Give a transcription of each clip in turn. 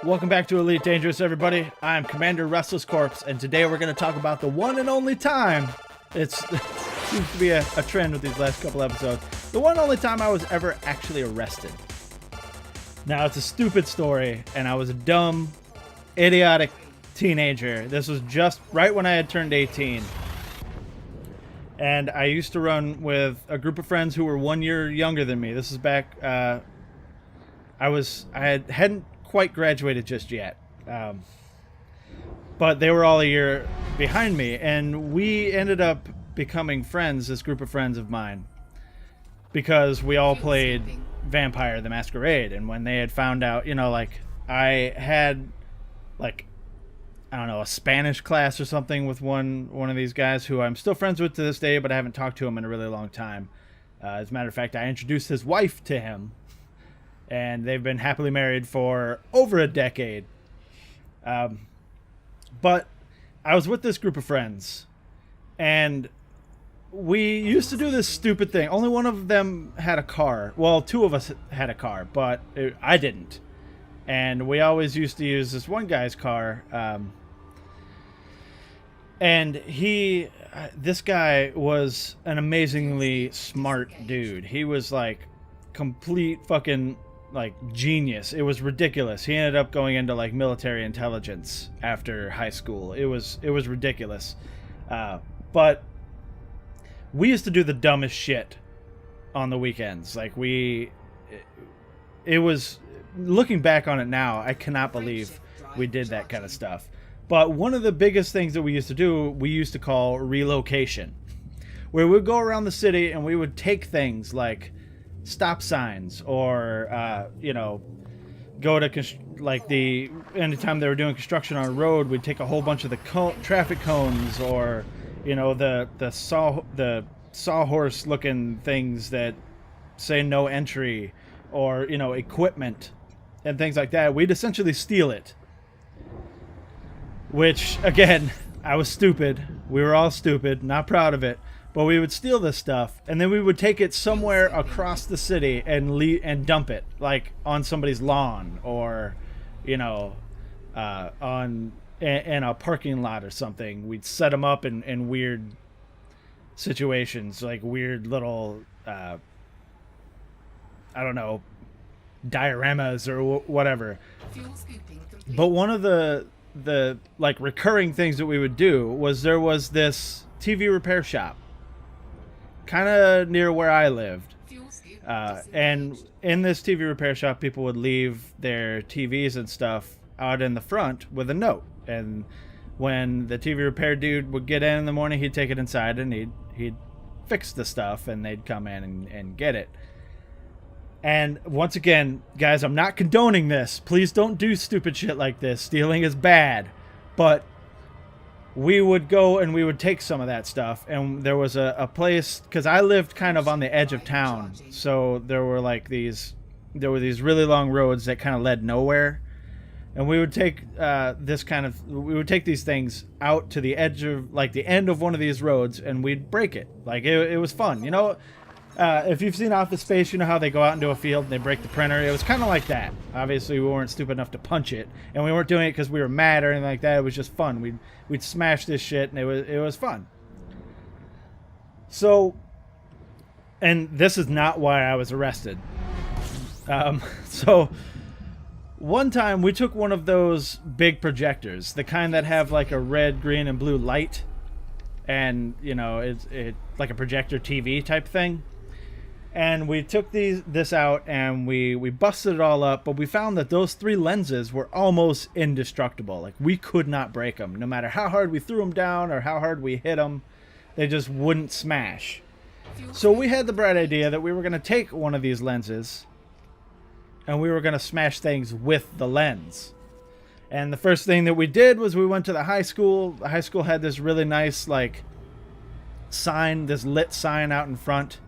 Welcome back to Elite Dangerous, everybody. I'm Commander RestlessCorpse, and today we're going to talk about the one and only time, it seems to be a trend with these last couple episodes, the one and only time I was ever actually arrested. Now, it's a stupid story, and I was a dumb, idiotic teenager. This was just right when I had turned 18. And I used to run with a group of friends who were 1 year younger than me. This is back, I hadn't quite graduated just yet, but they were all a year behind me, and we ended up becoming friends, this group of friends of mine, because we all played Vampire the Masquerade. And when they had found out, like, I had, like, I don't know, a Spanish class or something with one of these guys who I'm still friends with to this day, but I haven't talked to him in a really long time. As a matter of fact, I introduced his wife to him, and they've been happily married for over a decade. But I was with this group of friends, and we used to do this stupid thing. Only one of them had a car. Well, two of us had a car, but I didn't. And we always used to use this one guy's car. And this guy was an amazingly smart dude. He was like complete fucking like genius. It was ridiculous. He ended up going into like military intelligence after high school. It was ridiculous. But we used to do the dumbest shit on the weekends. Like it was, looking back on it now, I cannot believe we did that kind of stuff. But one of the biggest things that we used to do, we used to call relocation, where we'd go around the city and we would take things like stop signs, or go to anytime they were doing construction on a road, we'd take a whole bunch of the traffic cones, or the sawhorse looking things that say no entry, or equipment and things like that. We'd essentially steal it, which again, I was stupid. We were all stupid, not proud of it. But we would steal this stuff, and then we would take it somewhere across the city and dump it, like on somebody's lawn, or, in a parking lot or something. We'd set them up in weird situations, like weird little, I don't know, dioramas or whatever. But one of the like recurring things that we would do was there was this TV repair shop kind of near where I lived, and in this TV repair shop, people would leave their TVs and stuff out in the front with a note, and when the TV repair dude would get in the morning, he'd take it inside and he'd fix the stuff, and they'd come in and get it. And once again, guys, I'm not condoning this. Please don't do stupid shit like this. Stealing is bad. But we would go and we would take some of that stuff. And there was a place, because I lived kind of on the edge of town. So there were these really long roads that kind of led nowhere. And we would take we would take these things out to the edge of, like, the end of one of these roads, and we'd break it. Like, it was fun. If you've seen Office Space, you know how they go out into a field and they break the printer. It was kind of like that. Obviously, we weren't stupid enough to punch it, and we weren't doing it because we were mad or anything like that. It was just fun. We'd smash this shit, and it was fun. So, and this is not why I was arrested. So, one time we took one of those big projectors, the kind that have like a red, green, and blue light, and it's like a projector TV type thing. And we took this out and we busted it all up, but we found that those 3 lenses were almost indestructible. Like, we could not break them. No matter how hard we threw them down or how hard we hit them, they just wouldn't smash. So we had the bright idea that we were going to take one of these lenses and we were going to smash things with the lens. And the first thing that we did was we went to the high school. The high school had this really nice, like, sign, this lit sign out in front.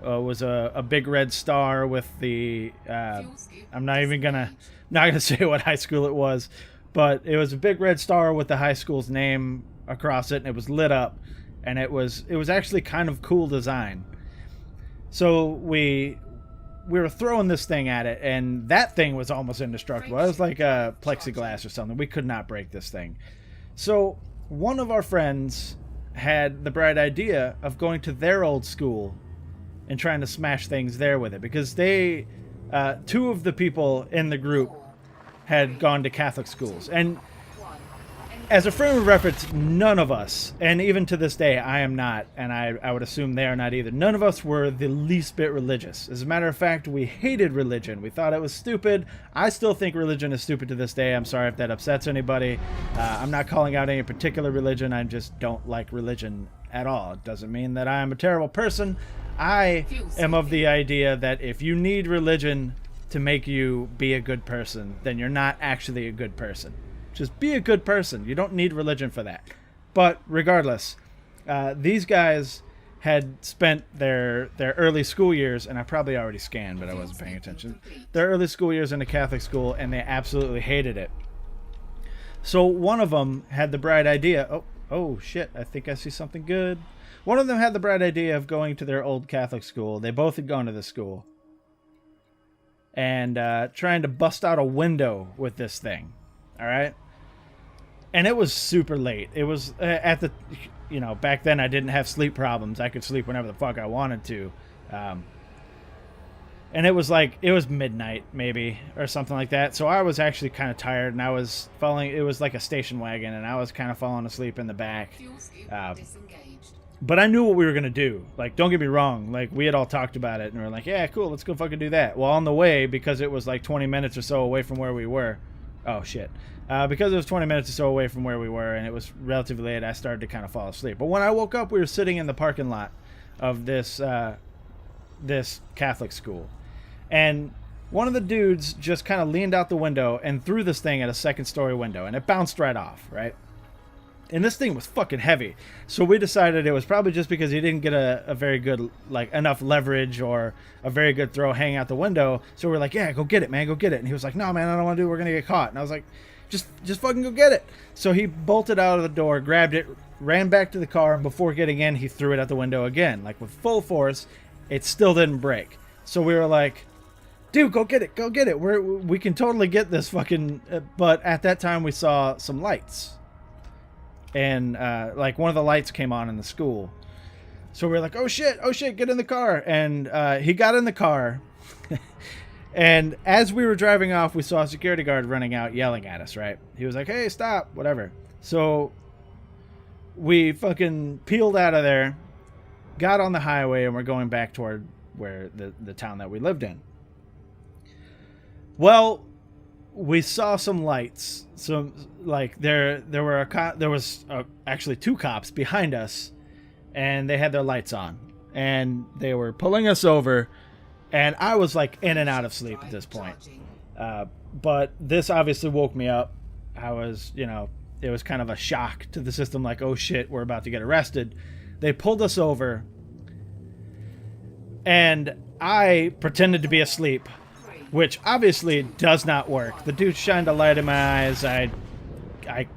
Was a big red star with the I'm not gonna say what high school it was, but it was a big red star with the high school's name across it, and it was lit up, and it was actually kind of cool design. So we we were throwing this thing at it, and that thing was almost indestructible. It was like a plexiglass or something. We could not break this thing. So one of our friends had the bright idea of going to their old school and trying to smash things there with it, because they, two of the people in the group had gone to Catholic schools. And as a frame of reference, none of us, and even to this day, I am not, and I would assume they are not either, none of us were the least bit religious. As a matter of fact, we hated religion. We thought it was stupid. I still think religion is stupid to this day. I'm sorry if that upsets anybody. I'm not calling out any particular religion. I just don't like religion at all. It doesn't mean that I am a terrible person. I am of the idea that if you need religion to make you be a good person, then you're not actually a good person. Just be a good person. You don't need religion for that. But regardless, these guys had spent their early school years, and I probably already scanned, but I wasn't paying attention. Their early school years in a Catholic school, and they absolutely hated it. So one of them had the bright idea. Oh shit! I think I see something good. One of them had the bright idea of going to their old Catholic school. They both had gone to the school, and trying to bust out a window with this thing. All right. And it was super late. It was at the, back then I didn't have sleep problems. I could sleep whenever the fuck I wanted to. And it was midnight maybe or something like that. So I was actually kind of tired, and I was it was like a station wagon, and I was kind of falling asleep in the back. But I knew what we were going to do. Like, don't get me wrong. Like, we had all talked about it, and we were like, yeah, cool, let's go fucking do that. Well, on the way, because it was like 20 minutes or so away from where we were. Oh, shit. Because it was 20 minutes or so away from where we were, and it was relatively late, I started to kind of fall asleep. But when I woke up, we were sitting in the parking lot of this Catholic school. And one of the dudes just kind of leaned out the window and threw this thing at a second-story window, and it bounced right off, right? And this thing was fucking heavy. So we decided it was probably just because he didn't get a very good, enough leverage or a very good throw hanging out the window. So we're like, yeah, go get it, man, go get it. And he was like, no, man, I don't want to do it. We're going to get caught. And I was like, just fucking go get it. So he bolted out of the door, grabbed it, ran back to the car, and before getting in, he threw it out the window again, with full force. It still didn't break. So we were like, dude, go get it, go get it. We can totally get this fucking... But at that time, we saw some lights. And one of the lights came on in the school. So we were like, oh shit, get in the car. And he got in the car. And as we were driving off, we saw a security guard running out yelling at us, right? He was like, hey, stop, whatever. So we fucking peeled out of there, got on the highway, and we're going back toward where the town that we lived in. Well, we saw some lights. There was actually two cops behind us, and they had their lights on, and they were pulling us over, and I was in and out of sleep at this point. But this obviously woke me up. I was, it was kind of a shock to the system, oh shit, we're about to get arrested. They pulled us over, and I pretended to be asleep, which obviously does not work. The dude shined a light in my eyes. I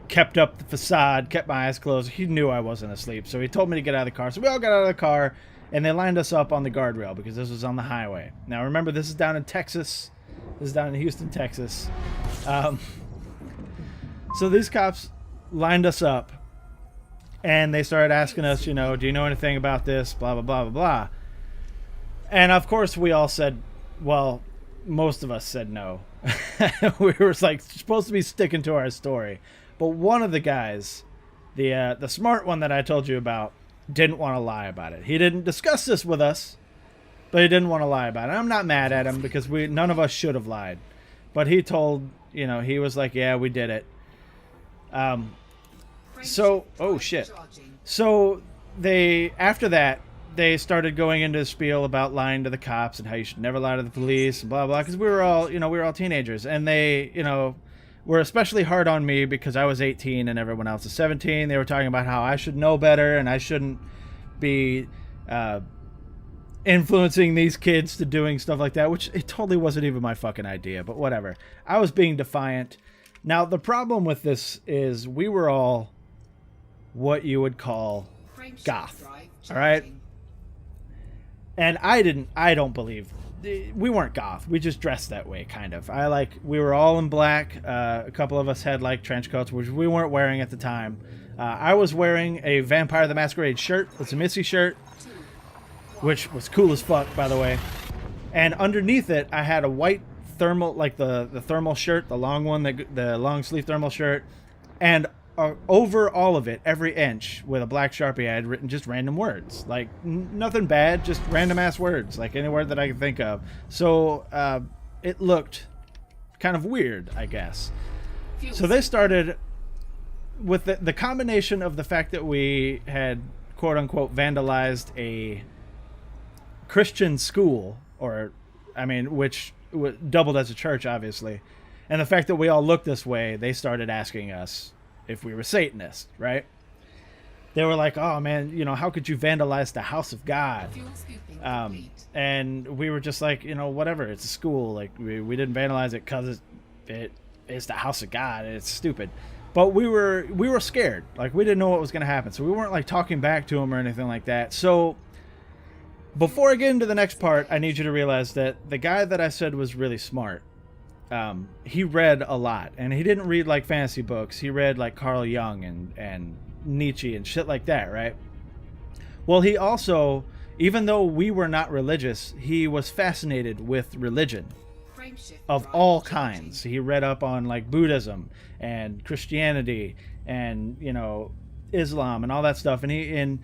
kept up the facade, kept my eyes closed. He knew I wasn't asleep, so he told me to get out of the car. So we all got out of the car, and they lined us up on the guardrail because this was on the highway. Now, remember, this is down in Texas. This is down in Houston, Texas. So these cops lined us up, and they started asking us, do you know anything about this, blah, blah, blah, blah, blah. And, of course, we all said, well, most of us said no. We were supposed to be sticking to our story. But one of the guys, the smart one that I told you about, didn't want to lie about it. He didn't discuss this with us, but he didn't want to lie about it. I'm not mad at him because none of us should have lied. But he told, he was like, yeah, we did it. Oh shit. So after that, they started going into a spiel about lying to the cops and how you should never lie to the police and blah, blah, because we were all teenagers. And they, were especially hard on me because I was 18 and everyone else is 17. They were talking about how I should know better and I shouldn't be influencing these kids to doing stuff like that, which it totally wasn't even my fucking idea, but whatever. I was being defiant. Now, the problem with this is we were all what you would call goth, all right? And I don't believe we weren't goth. We just dressed that way, kind of. We were all in black. A couple of us had like trench coats, which we weren't wearing at the time. I was wearing a Vampire the Masquerade shirt. It's a Missy shirt, which was cool as fuck, by the way. And underneath it, I had a white thermal, like the thermal shirt, the long one, the long sleeve thermal shirt, and over all of it, every inch, with a black Sharpie, I had written just random words. Like, nothing bad, just random-ass words, like any word that I could think of. So, it looked kind of weird, I guess. So they started with the combination of the fact that we had, quote-unquote, vandalized a Christian school, which doubled as a church, obviously, and the fact that we all looked this way, they started asking us if we were Satanists, right? They were like, oh man, how could you vandalize the house of God? And we were just like, whatever, it's a school. Like, we didn't vandalize it because it is the house of God. It's stupid. But we were scared. Like, we didn't know what was going to happen. So we weren't like talking back to them or anything like that. So before I get into the next part, I need you to realize that the guy that I said was really smart, he read a lot, and he didn't read like fantasy books. He read like Carl Jung and Nietzsche and shit like that, right? Well, he also, even though we were not religious, he was fascinated with religion of all kinds. He read up on like Buddhism and Christianity and Islam and all that stuff, and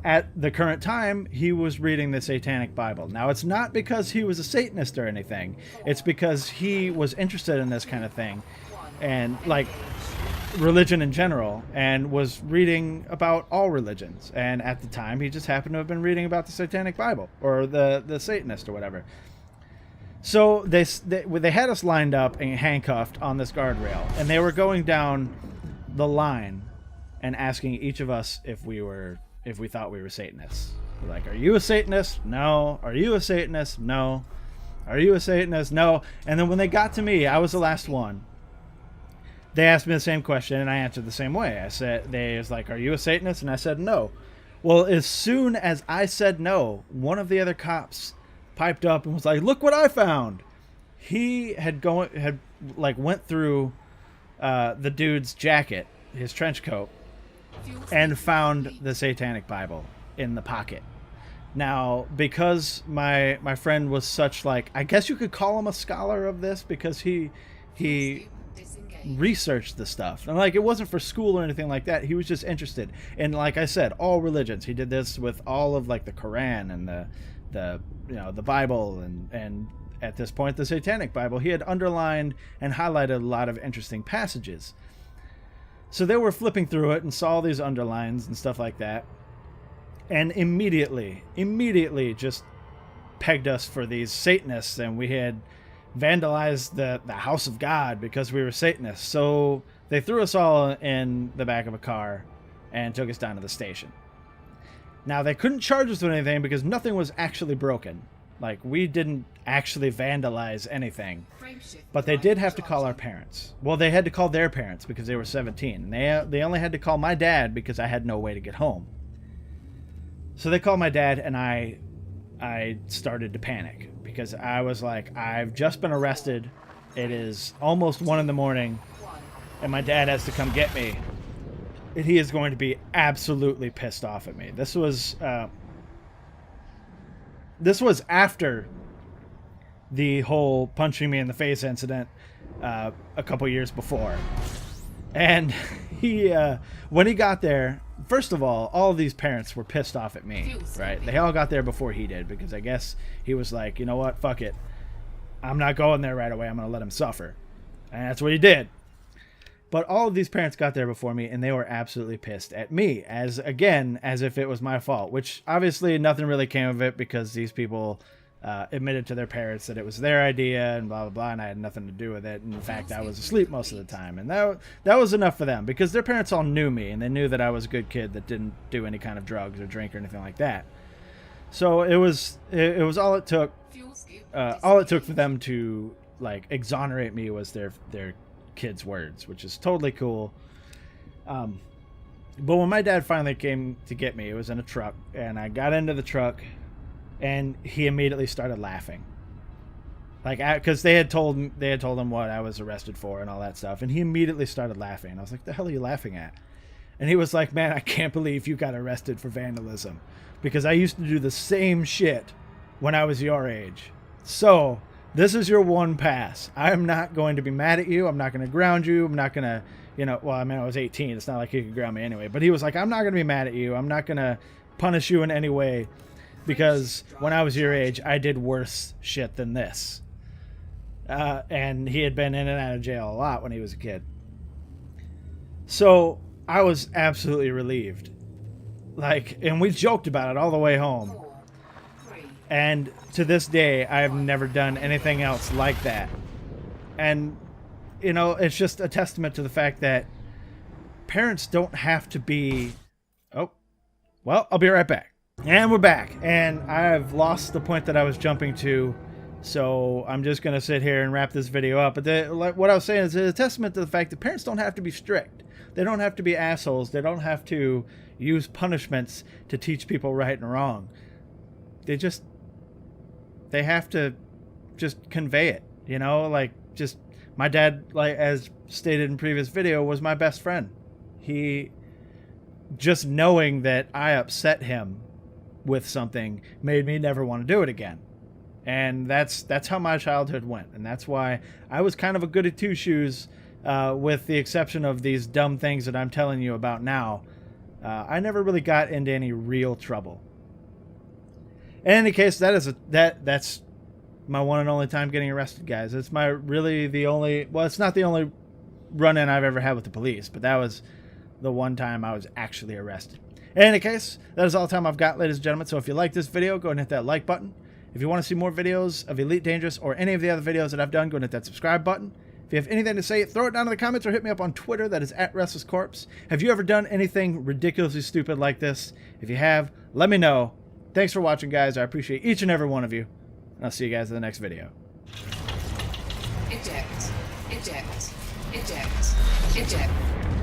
at the current time, he was reading the Satanic Bible. Now, it's not because he was a Satanist or anything. It's because he was interested in this kind of thing and, like, religion in general, and was reading about all religions. And at the time, he just happened to have been reading about the Satanic Bible or the Satanist or whatever. So they had us lined up and handcuffed on this guardrail, and they were going down the line and asking each of us if we thought we were Satanists. We're like, are you a Satanist? No. Are you a Satanist? No. Are you a Satanist? No. And then when they got to me, I was the last one. They asked me the same question, and I answered the same way. They was like, are you a Satanist? And I said no. Well, as soon as I said no, one of the other cops piped up and was like, look what I found. He went through the dude's jacket, his trench coat, and found the Satanic Bible in the pocket. Now, because my friend was such, like, I guess you could call him a scholar of this, because he researched the stuff. And, like, it wasn't for school or anything like that. He was just interested in, like I said, all religions. He did this with all of, like, the Quran and the Bible and at this point, the Satanic Bible. He had underlined and highlighted a lot of interesting passages. So they were flipping through it and saw all these underlines and stuff like that, and immediately just pegged us for these Satanists, and we had vandalized the house of God because we were Satanists. So they threw us all in the back of a car and took us down to the station. Now, they couldn't charge us with anything because nothing was actually broken. Like, we didn't actually vandalize anything. But they did have to call our parents. Well, they had to call their parents because they were 17. And they only had to call my dad because I had no way to get home. So they called my dad, and I started to panic because I was like, I've just been arrested. It is almost 1 a.m, and my dad has to come get me. And he is going to be absolutely pissed off at me. This was after the whole punching me in the face incident a couple years before. And he, when he got there, first of all of these parents were pissed off at me, right? They all got there before he did, because I guess he was like, you know what, fuck it. I'm not going there right away. I'm going to let him suffer. And that's what he did. But all of these parents got there before me, and they were absolutely pissed at me, as if it was my fault, which obviously nothing really came of it, because these people admitted to their parents that it was their idea and blah, blah, blah, and I had nothing to do with it. And in fact, I was asleep most of the time. And that was enough for them, because their parents all knew me, and they knew that I was a good kid that didn't do any kind of drugs or drink or anything like that. So it was all it took. All it took for them to, like, exonerate me was their kids' words, which is totally cool. But when my dad finally came to get me, it was in a truck, and I got into the truck, and he immediately started laughing. Like, because they had told him what I was arrested for and all that stuff, and he immediately started laughing. I was like, "The hell are you laughing at?" And he was like, "Man, I can't believe you got arrested for vandalism, because I used to do the same shit when I was your age. So this is your one pass. I'm not going to be mad at you. I'm not going to ground you. I'm not going to, well, I mean, I was 18. It's not like he could ground me anyway. But he was like, I'm not going to be mad at you. I'm not going to punish you in any way, because when I was your age, I did worse shit than this." And he had been in and out of jail a lot when he was a kid. So I was absolutely relieved. Like, and we joked about it all the way home. And to this day, I have never done anything else like that. And, it's just a testament to the fact that parents don't have to be... Oh, well, I'll be right back. And we're back. And I've lost the point that I was jumping to. So I'm just going to sit here and wrap this video up. But what I was saying is a testament to the fact that parents don't have to be strict. They don't have to be assholes. They don't have to use punishments to teach people right and wrong. They have to just convey it, like, just, my dad, like, as stated in previous video, was my best friend. He, just knowing that I upset him with something made me never want to do it again. And that's how my childhood went. And that's why I was kind of a goody two shoes, with the exception of these dumb things that I'm telling you about now. I never really got into any real trouble. In any case, that's my one and only time getting arrested, guys. It's it's not the only run-in I've ever had with the police, but that was the one time I was actually arrested. In any case, that is all the time I've got, ladies and gentlemen. So if you like this video, go ahead and hit that like button. If you want to see more videos of Elite Dangerous or any of the other videos that I've done, go and hit that subscribe button. If you have anything to say, throw it down in the comments or hit me up on Twitter. That is @RestlessCorpse. Have you ever done anything ridiculously stupid like this? If you have, let me know. Thanks for watching, guys. I appreciate each and every one of you. And I'll see you guys in the next video. Eject. Eject. Eject. Eject.